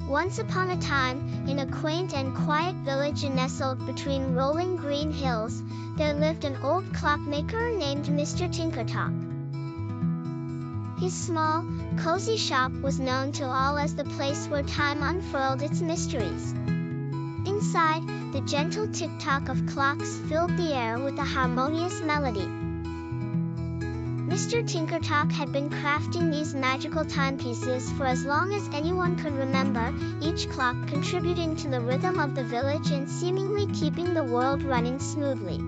Once upon a time, in a quaint and quiet village nestled between rolling green hills, there lived an old clockmaker named Mr. Tinkertock. His small, cozy shop was known to all as the place where time unfurled its mysteries. Inside, the gentle tick-tock of clocks filled the air with a harmonious melody. Mr. Tinkertock had been crafting these magical timepieces for as long as anyone could remember, each clock contributing to the rhythm of the village and seemingly keeping the world running smoothly.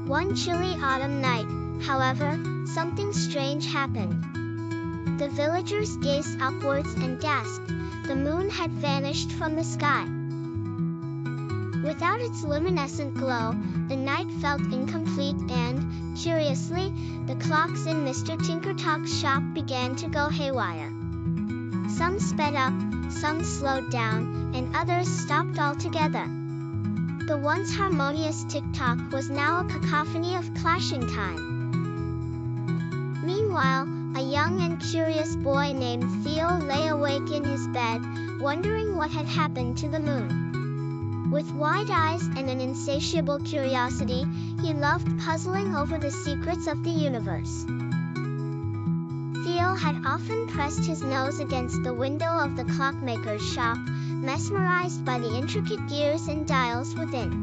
One chilly autumn night, however, something strange happened. The villagers gazed upwards and gasped. The moon had vanished from the sky. Without its luminescent glow, the night felt incomplete and, curiously, the clocks in Mr. Tinkertock's shop began to go haywire. Some sped up, some slowed down, and others stopped altogether. The once harmonious tick-tock was now a cacophony of clashing time. Meanwhile, a young and curious boy named Theo lay awake in his bed, wondering what had happened to the moon. With wide eyes and an insatiable curiosity, he loved puzzling over the secrets of the universe. Theo had often pressed his nose against the window of the clockmaker's shop, mesmerized by the intricate gears and dials within.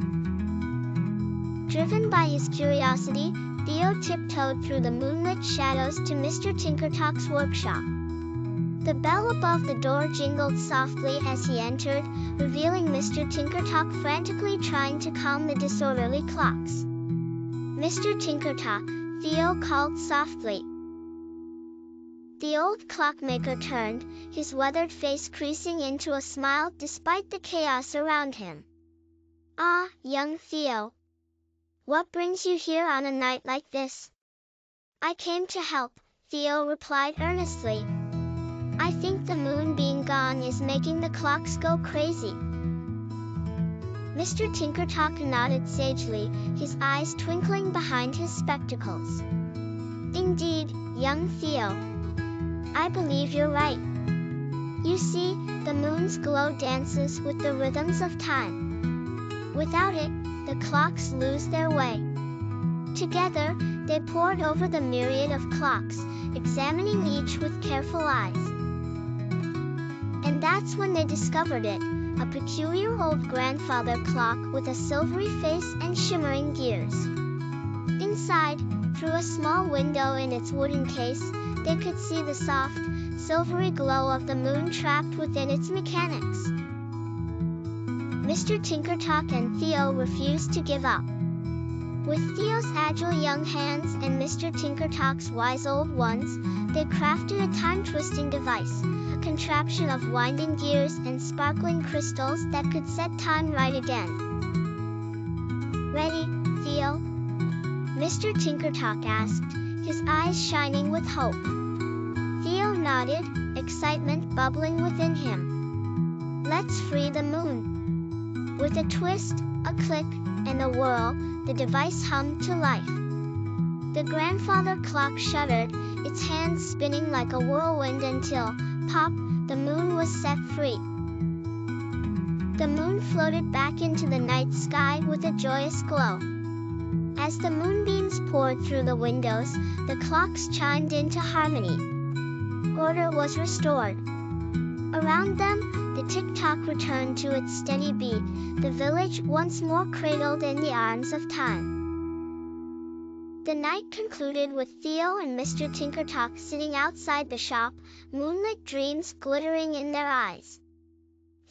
Driven by his curiosity, Theo tiptoed through the moonlit shadows to Mr. Tinkertock's workshop. The bell above the door jingled softly as he entered, revealing Mr. Tinkertock frantically trying to calm the disorderly clocks. "Mr. Tinkertock," Theo called softly. The old clockmaker turned, his weathered face creasing into a smile despite the chaos around him. "Ah, young Theo. What brings you here on a night like this?" "I came to help," Theo replied earnestly. "I think the moon being gone is making the clocks go crazy." Mr. Tinkertock nodded sagely, his eyes twinkling behind his spectacles. "Indeed, young Theo. I believe you're right. You see, the moon's glow dances with the rhythms of time. Without it, the clocks lose their way." Together, they pored over the myriad of clocks, examining each with careful eyes. And that's when they discovered it, a peculiar old grandfather clock with a silvery face and shimmering gears. Inside, through a small window in its wooden case, they could see the soft, silvery glow of the moon trapped within its mechanics. Mr. Tinkertock and Theo refused to give up. With Theo's agile young hands and Mr. Tinkertock's wise old ones, they crafted a time-twisting device, a contraption of winding gears and sparkling crystals that could set time right again. "Ready, Theo?" Mr. Tinkertock asked, his eyes shining with hope. Theo nodded, excitement bubbling within him. "Let's free the moon." With a twist, a click, and a whirl, the device hummed to life. The grandfather clock shuddered, its hands spinning like a whirlwind until, pop, the moon was set free. The moon floated back into the night sky with a joyous glow. As the moonbeams poured through the windows, the clocks chimed into harmony. Order was restored. Around them, the tick-tock returned to its steady beat, the village once more cradled in the arms of time. The night concluded with Theo and Mr. Tinkertock sitting outside the shop, moonlit dreams glittering in their eyes.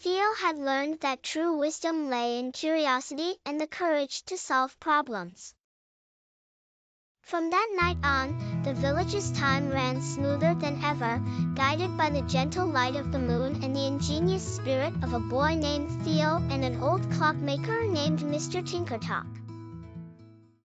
Theo had learned that true wisdom lay in curiosity and the courage to solve problems. From that night on, the village's time ran smoother than ever, guided by the gentle light of the moon and the ingenious spirit of a boy named Theo and an old clockmaker named Mr. Tinkertock.